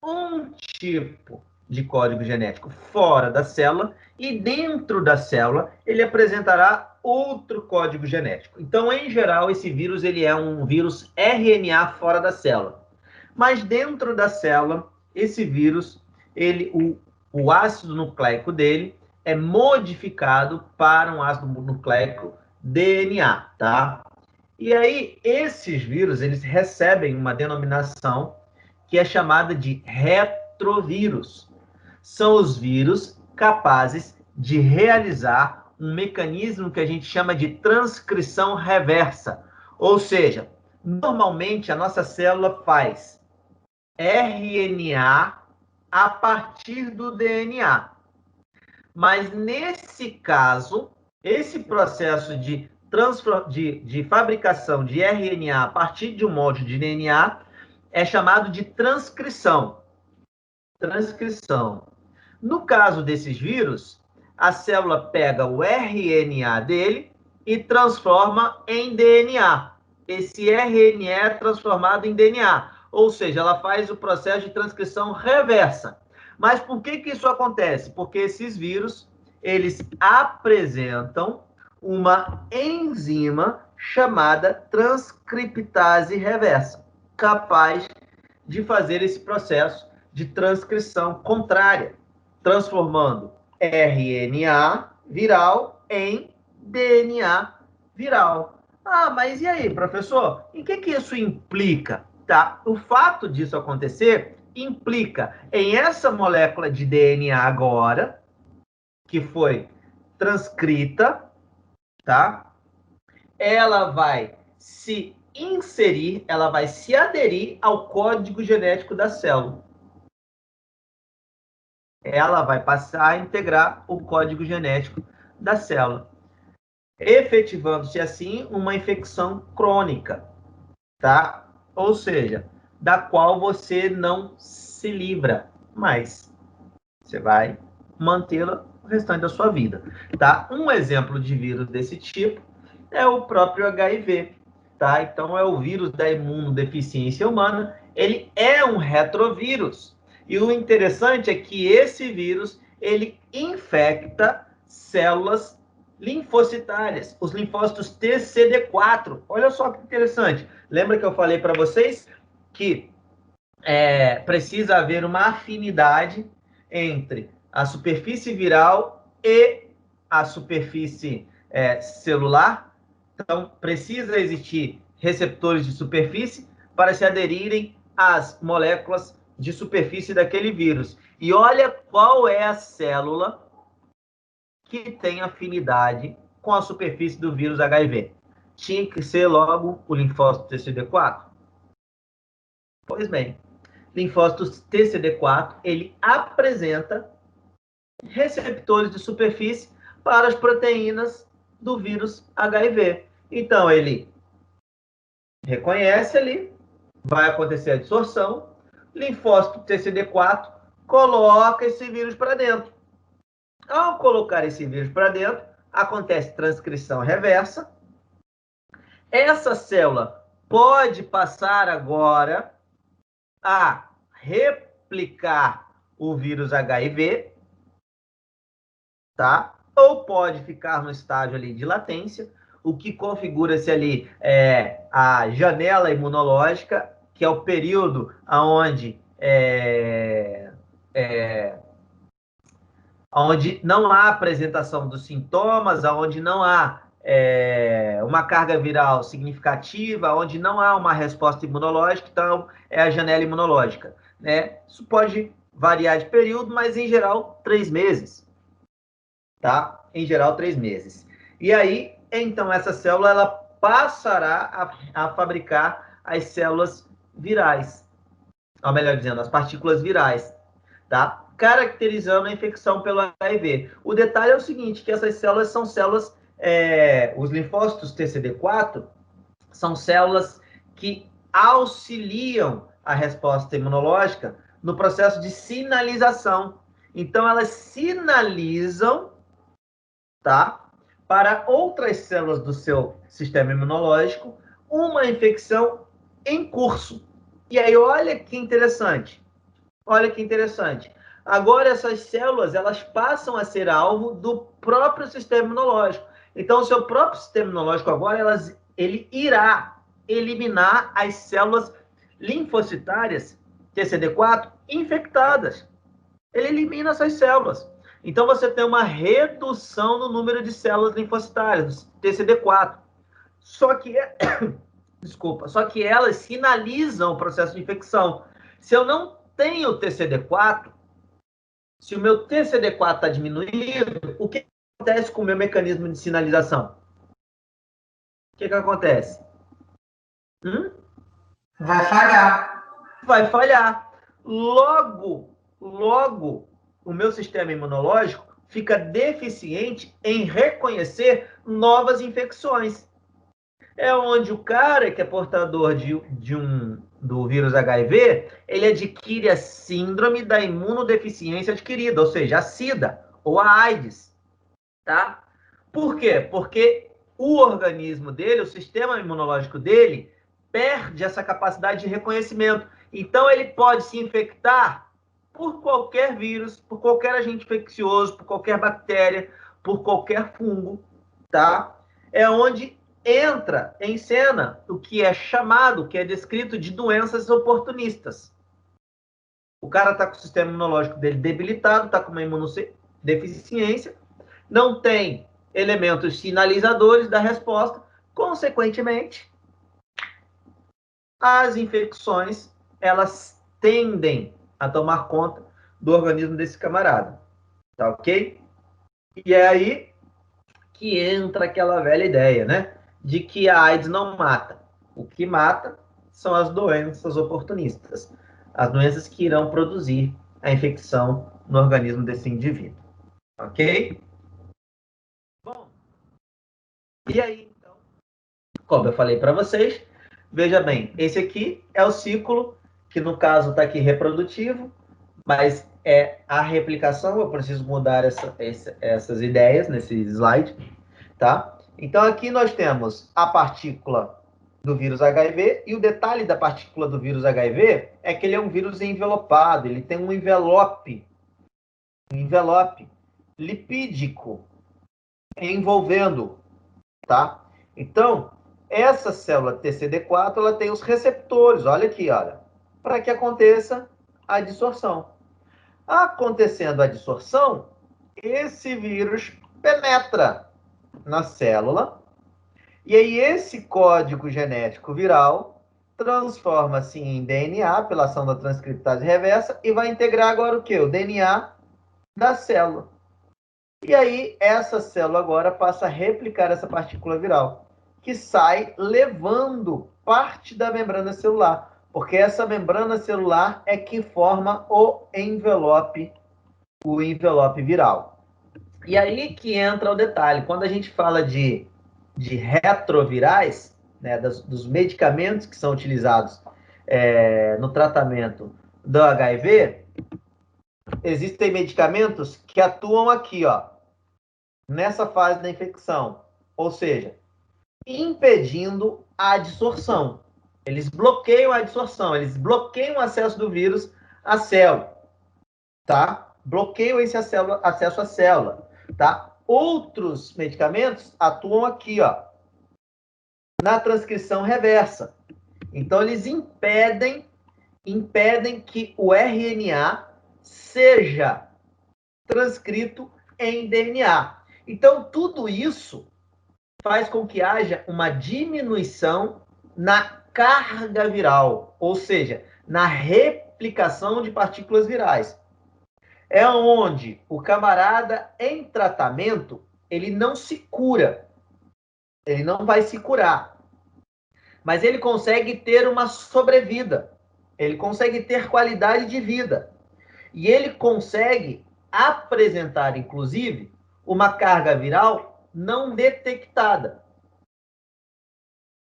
um tipo de código genético fora da célula e dentro da célula ele apresentará outro código genético. Então, em geral, esse vírus ele é um vírus RNA fora da célula. Mas dentro da célula, esse vírus, o ácido nucleico dele é modificado para um ácido nucleico DNA, tá? E aí, esses vírus, eles recebem uma denominação que é chamada de retrovírus. São os vírus capazes de realizar um mecanismo que a gente chama de transcrição reversa. Ou seja, normalmente a nossa célula faz RNA a partir do DNA. Mas nesse caso, esse processo de fabricação de RNA a partir de um molde de DNA é chamado de transcrição. Transcrição. No caso desses vírus, a célula pega o RNA dele e transforma em DNA. Esse RNA é transformado em DNA, ou seja, ela faz o processo de transcrição reversa. Mas por que isso acontece? Porque esses vírus, eles apresentam uma enzima chamada transcriptase reversa, capaz de fazer esse processo de transcrição contrária, transformando RNA viral em DNA viral. Mas e aí, professor? Em que isso implica? Tá? O fato disso acontecer implica em essa molécula de DNA agora, que foi transcrita, tá? Ela vai se inserir, ela vai se aderir ao código genético da célula. Ela vai passar a integrar o código genético da célula, efetivando-se assim uma infecção crônica, tá? Ou seja, da qual você não se livra, mas você vai mantê-la o restante da sua vida, tá? Um exemplo de vírus desse tipo é o próprio HIV, tá? Então, é o vírus da imunodeficiência humana, ele é um retrovírus. E o interessante é que esse vírus, ele infecta células linfocitárias, os linfócitos TCD4. Olha só que interessante. Lembra que eu falei para vocês que precisa haver uma afinidade entre a superfície viral e a superfície celular? Então, precisa existir receptores de superfície para se aderirem às moléculas de superfície daquele vírus. E olha qual é a célula que tem afinidade com a superfície do vírus HIV. Tinha que ser logo o linfócito TCD4. Pois bem, linfócito TCD4, ele apresenta receptores de superfície para as proteínas do vírus HIV. Então, ele reconhece ali, vai acontecer a absorção, linfócito TCD4 coloca esse vírus para dentro. Ao colocar esse vírus para dentro, acontece transcrição reversa. Essa célula pode passar agora a replicar o vírus HIV, tá? Ou pode ficar no estágio ali de latência, o que configura-se ali a janela imunológica, que é o período onde não há apresentação dos sintomas, onde não há uma carga viral significativa, onde não há uma resposta imunológica, então é a janela imunológica, né? Isso pode variar de período, mas em geral 3 meses, tá? Em geral 3 meses. E aí, então, essa célula ela passará a fabricar as células virais, ou melhor dizendo, as partículas virais, tá? Caracterizando a infecção pelo HIV. O detalhe é o seguinte, que essas células são células, os linfócitos TCD4, são células que auxiliam a resposta imunológica no processo de sinalização. Então, elas sinalizam, tá, para outras células do seu sistema imunológico uma infecção em curso. E aí, olha que interessante. Olha que interessante. Agora, essas células, elas passam a ser alvo do próprio sistema imunológico. Então, o seu próprio sistema imunológico agora, ele irá eliminar as células linfocitárias, TCD4, infectadas. Ele elimina essas células. Então, você tem uma redução no número de células linfocitárias, TCD4. Só que elas sinalizam o processo de infecção. Se eu não tenho TCD4, se o meu TCD4 está diminuído, o que acontece com o meu mecanismo de sinalização? O que acontece? Vai falhar. Vai falhar. Logo, o meu sistema imunológico fica deficiente em reconhecer novas infecções. É onde o cara que é portador do vírus HIV, ele adquire a síndrome da imunodeficiência adquirida, ou seja, a SIDA ou a AIDS, tá? Por quê? Porque o organismo dele, o sistema imunológico dele, perde essa capacidade de reconhecimento. Então, ele pode se infectar por qualquer vírus, por qualquer agente infeccioso, por qualquer bactéria, por qualquer fungo, tá? É onde entra em cena o que é chamado, que é descrito de doenças oportunistas. O cara está com o sistema imunológico dele debilitado, está com uma imunodeficiência, não tem elementos sinalizadores da resposta, consequentemente, as infecções, elas tendem a tomar conta do organismo desse camarada, tá ok? E é aí que entra aquela velha ideia, né? De que a AIDS não mata. O que mata são as doenças oportunistas. As doenças que irão produzir a infecção no organismo desse indivíduo. Ok? Bom, e aí, então, como eu falei para vocês, veja bem, esse aqui é o ciclo, que no caso está aqui reprodutivo, mas é a replicação, eu preciso mudar essas ideias nesse slide, tá? Então, aqui nós temos a partícula do vírus HIV, e o detalhe da partícula do vírus HIV é que ele é um vírus envelopado, ele tem um envelope lipídico envolvendo, tá? Então, essa célula TCD4, ela tem os receptores, olha aqui, olha, para que aconteça a dissorção. Acontecendo a dissorção, esse vírus penetra na célula, e aí esse código genético viral transforma-se em DNA pela ação da transcriptase reversa e vai integrar agora o quê? O DNA da célula. E aí essa célula agora passa a replicar essa partícula viral, que sai levando parte da membrana celular, porque essa membrana celular é que forma o envelope viral. E aí que entra o detalhe, quando a gente fala de retrovirais, né, dos medicamentos que são utilizados no tratamento do HIV, existem medicamentos que atuam aqui, ó, nessa fase da infecção, ou seja, impedindo a adsorção. Eles bloqueiam a adsorção, eles bloqueiam o acesso do vírus à célula, tá? Bloqueiam esse acesso à célula, tá? Outros medicamentos atuam aqui, ó, na transcrição reversa. Então, eles impedem que o RNA seja transcrito em DNA. Então, tudo isso faz com que haja uma diminuição na carga viral, ou seja, na replicação de partículas virais. É onde o camarada em tratamento, ele não se cura, ele não vai se curar, mas ele consegue ter uma sobrevida, ele consegue ter qualidade de vida, e ele consegue apresentar, inclusive, uma carga viral não detectada.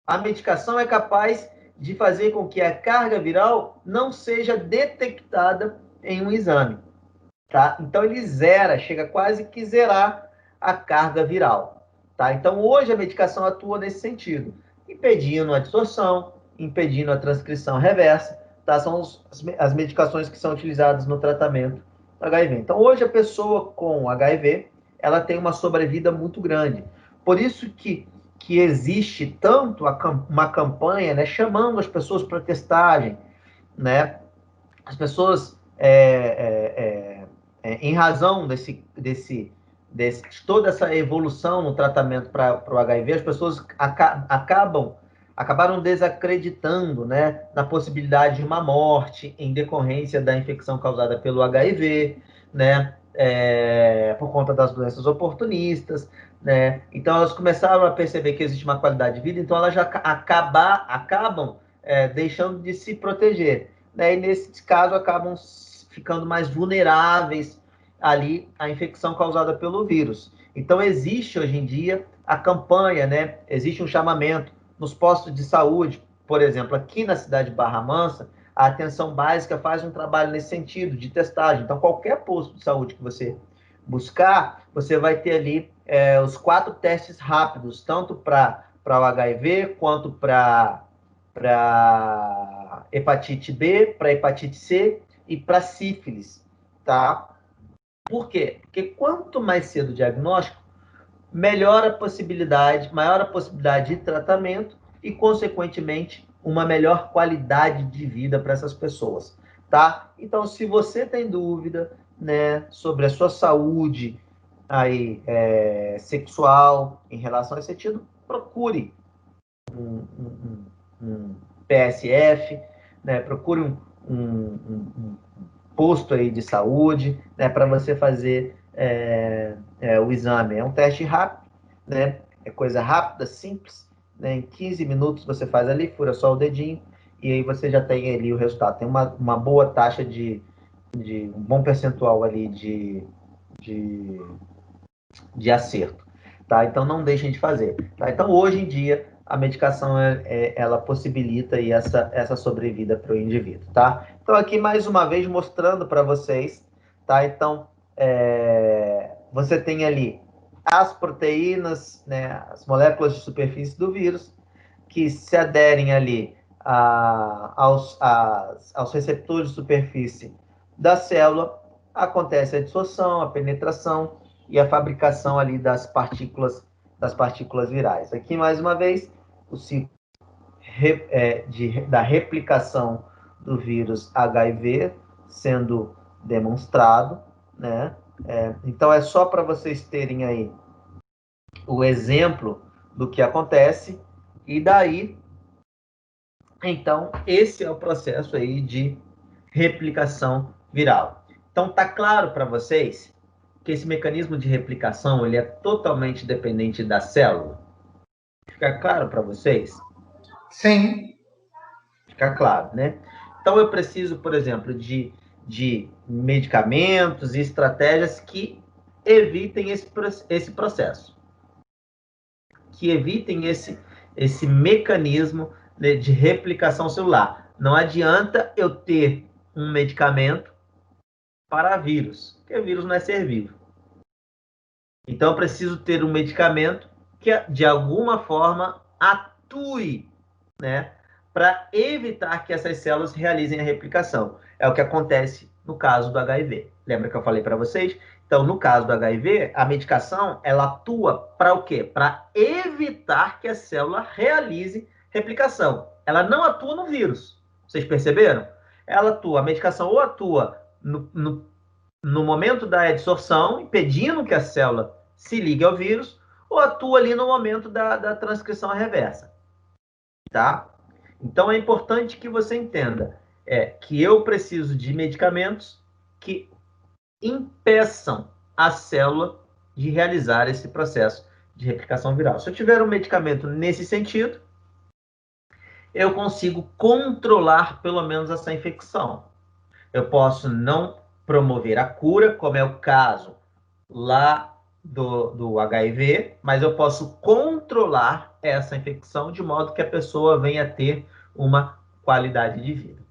A medicação é capaz de fazer com que a carga viral não seja detectada em um exame, tá? Então ele zera, chega quase que zerar a carga viral, tá? Então hoje a medicação atua nesse sentido, impedindo a absorção, impedindo a transcrição reversa, tá? São as medicações que são utilizadas no tratamento do HIV. Então hoje a pessoa com HIV, ela tem uma sobrevida muito grande. Por isso que existe tanto uma campanha, né, chamando as pessoas para testagem, né? As pessoas, em razão de toda essa evolução no tratamento para o HIV, as pessoas acabaram desacreditando, né, na possibilidade de uma morte em decorrência da infecção causada pelo HIV, né, por conta das doenças oportunistas, né? Então elas começaram a perceber que existe uma qualidade de vida, então elas já acabam deixando de se proteger, né? E nesse caso acabam ficando mais vulneráveis ali à infecção causada pelo vírus. Então existe hoje em dia a campanha, né? Existe um chamamento nos postos de saúde, por exemplo, aqui na cidade de Barra Mansa, a atenção básica faz um trabalho nesse sentido, de testagem. Então, qualquer posto de saúde que você buscar, você vai ter ali os 4 testes rápidos, tanto para o HIV, quanto para hepatite B, para hepatite C e para sífilis, tá? Por quê? Porque quanto mais cedo o diagnóstico, maior a possibilidade de tratamento e, consequentemente, uma melhor qualidade de vida para essas pessoas, tá? Então, se você tem dúvida, né, sobre a sua saúde aí, sexual em relação a esse sentido, procure um PSF, né, procure um posto aí de saúde, né, para você fazer o exame. É um teste rápido, né, é coisa rápida, simples, né, em 15 minutos você faz ali, fura só o dedinho, e aí você já tem ali o resultado. Tem uma boa taxa de um bom percentual ali de acerto, tá? Então não deixem de fazer, tá? Então hoje em dia a medicação ela possibilita aí essa sobrevida para o indivíduo, tá? Então aqui mais uma vez mostrando para vocês, tá? Então você tem ali as proteínas, né, as moléculas de superfície do vírus, que se aderem ali aos receptores de superfície da célula, acontece a dissorção, a penetração e a fabricação ali das partículas virais. Aqui, mais uma vez, o ciclo da replicação do vírus HIV sendo demonstrado, né? Então, é só para vocês terem aí o exemplo do que acontece, e daí, então, esse é o processo aí de replicação viral. Então, tá claro para vocês que esse mecanismo de replicação, ele é totalmente dependente da célula? Fica claro para vocês? Sim. Fica claro, né? Então, eu preciso, por exemplo, de medicamentos e estratégias que evitem esse processo, que evitem esse mecanismo de replicação celular. Não adianta eu ter um medicamento para vírus, porque vírus não é ser vivo. Então, eu preciso ter um medicamento que, de alguma forma, atue, né, para evitar que essas células realizem a replicação. É o que acontece no caso do HIV. Lembra que eu falei para vocês? Então, no caso do HIV, a medicação, ela atua para o quê? Para evitar que a célula realize replicação. Ela não atua no vírus. Vocês perceberam? A medicação ou atua no momento da adsorção, impedindo que a célula se ligue ao vírus, ou atua ali no momento da transcrição reversa. Tá? Então, é importante que você entenda que eu preciso de medicamentos que impeçam a célula de realizar esse processo de replicação viral. Se eu tiver um medicamento nesse sentido, eu consigo controlar pelo menos essa infecção. Eu posso não promover a cura, como é o caso lá do HIV, mas eu posso controlar essa infecção de modo que a pessoa venha a ter uma qualidade de vida.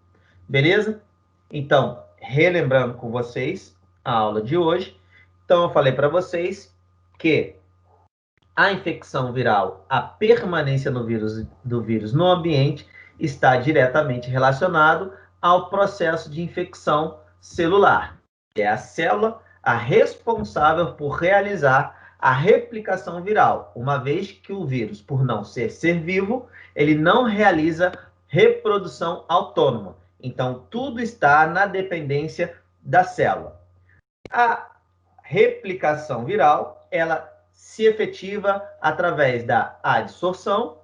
Beleza? Então, relembrando com vocês a aula de hoje, então eu falei para vocês que a infecção viral, a permanência do vírus no ambiente, está diretamente relacionado ao processo de infecção celular. É a célula a responsável por realizar a replicação viral, uma vez que o vírus, por não ser vivo, ele não realiza reprodução autônoma. Então, tudo está na dependência da célula. A replicação viral, ela se efetiva através da adsorção,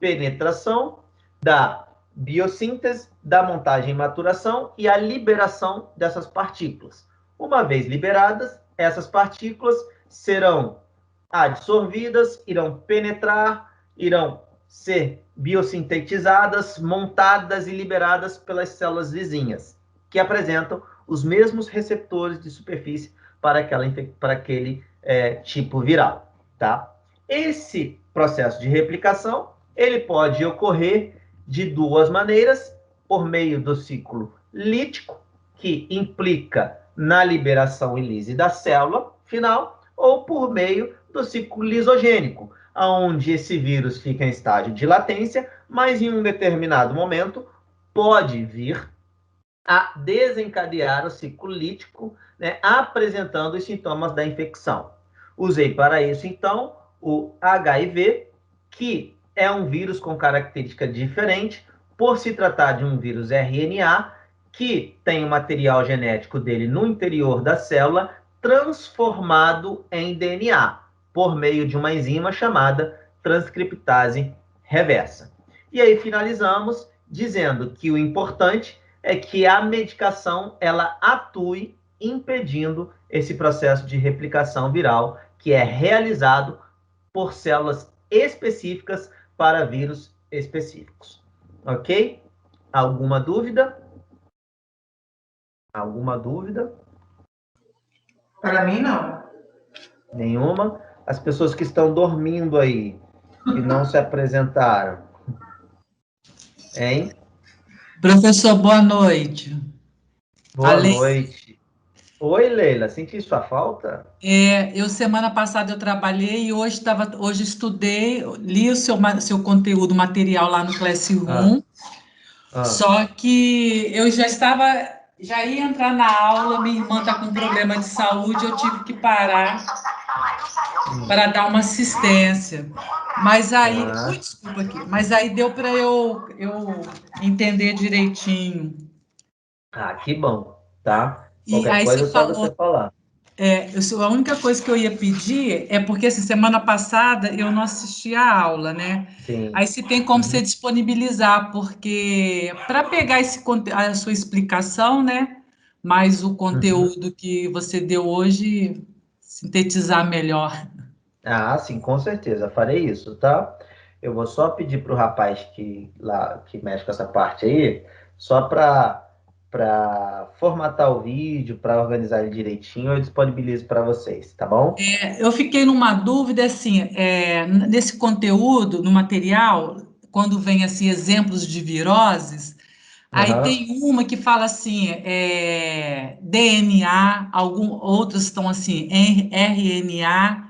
penetração, da biossíntese, da montagem e maturação e a liberação dessas partículas. Uma vez liberadas, essas partículas serão adsorvidas, irão penetrar, irão ser biosintetizadas, montadas e liberadas pelas células vizinhas, que apresentam os mesmos receptores de superfície para aquele tipo viral, tá? Esse processo de replicação, ele pode ocorrer de duas maneiras, por meio do ciclo lítico, que implica na liberação e lise da célula final, ou por meio do ciclo lisogênico, onde esse vírus fica em estágio de latência, mas em um determinado momento pode vir a desencadear o ciclo lítico, né, apresentando os sintomas da infecção. Usei para isso, então, o HIV, que é um vírus com característica diferente, por se tratar de um vírus RNA, que tem o material genético dele no interior da célula, transformado em DNA, por meio de uma enzima chamada transcriptase reversa. E aí finalizamos dizendo que o importante é que a medicação ela atue impedindo esse processo de replicação viral que é realizado por células específicas para vírus específicos. Ok? Alguma dúvida? Alguma dúvida? Para mim, não. Nenhuma? As pessoas que estão dormindo aí, que não se apresentaram. Hein? Professor, boa noite. Boa noite. Oi, Leila, senti sua falta? Semana passada eu trabalhei e hoje estudei, li o seu conteúdo, material lá no Ah, Classroom, ah, só que eu já ia entrar na aula, minha irmã está com problema de saúde, eu tive que parar hum, para dar uma assistência. Mas aí, ui, ah, desculpa aqui, mas aí deu para eu entender direitinho. que bom, tá? E Qualquer aí você coisa é só falou. você falar. A única coisa que eu ia pedir é porque essa semana passada eu não assisti a aula, né? Sim. Aí se tem como você Uhum, disponibilizar, porque para pegar a sua explicação, né? Mais o uhum. conteúdo que você deu hoje, sintetizar melhor. Sim, com certeza, farei isso, tá? Eu vou só pedir para o rapaz que mexe com essa parte aí, só para formatar o vídeo, para organizar ele direitinho, eu disponibilizo para vocês, tá bom? Eu fiquei numa dúvida assim, nesse conteúdo, no material, quando vem assim exemplos de viroses. Aí Aham. tem uma que fala assim, DNA, outras estão assim, RNA,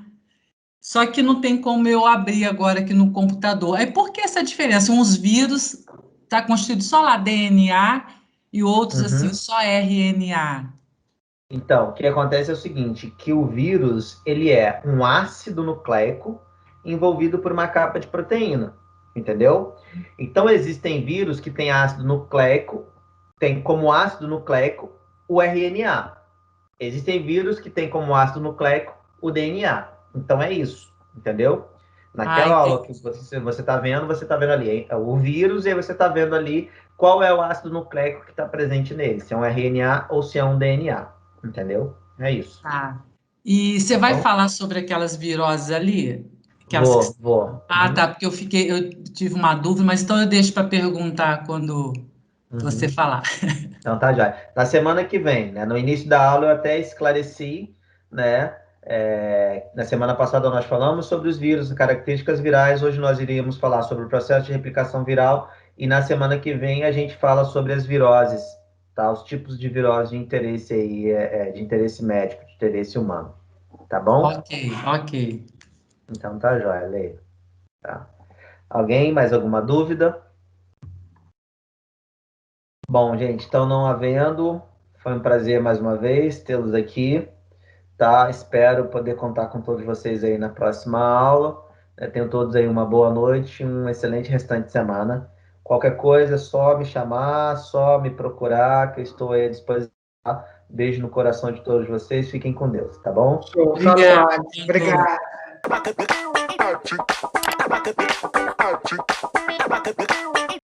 só que não tem como eu abrir agora aqui no computador. Aí por que essa diferença? Uns vírus está constituído só lá DNA e outros assim, Uhum. só RNA. Então, o que acontece é o seguinte, que o vírus, ele é um ácido nucleico envolvido por uma capa de proteína, entendeu? Então, existem vírus que têm ácido nucleico, tem como ácido nucleico o RNA. Existem vírus que têm como ácido nucleico o DNA. Então, é isso, entendeu? Ah, Naquela aula que entendi. você está vendo ali o vírus e aí você está vendo ali qual é o ácido nucleico que está presente nele, se é um RNA ou se é um DNA. Entendeu? É isso. Tá. E você Tá vai bom? falas sobre aquelas viroses ali? Aquelas que... Vou. Ah, Uhum, tá, porque eu tive uma dúvida, mas então eu deixo para perguntar quando você uhum. falar. Então tá já. Na semana que vem, né? No início da aula eu até esclareci, né? Na semana passada nós falamos sobre os vírus, características virais. Hoje nós iríamos falar sobre o processo de replicação viral e na semana que vem a gente fala sobre as viroses, tá? Os tipos de virose de interesse aí, de interesse médico, de interesse humano. Tá bom? Ok, ok. Então tá jóia, Leila. Tá. Alguém mais alguma dúvida? Bom, gente, então não havendo, foi um prazer mais uma vez tê-los aqui, tá? Espero poder contar com todos vocês aí na próxima aula. Tenham todos aí uma boa noite, um excelente restante de semana. Qualquer coisa, é só me chamar, só me procurar, que eu estou aí à disposição. Tá? Beijo no coração de todos vocês, fiquem com Deus, tá bom? Show. Falou, Obrigada. Alisson. Obrigada.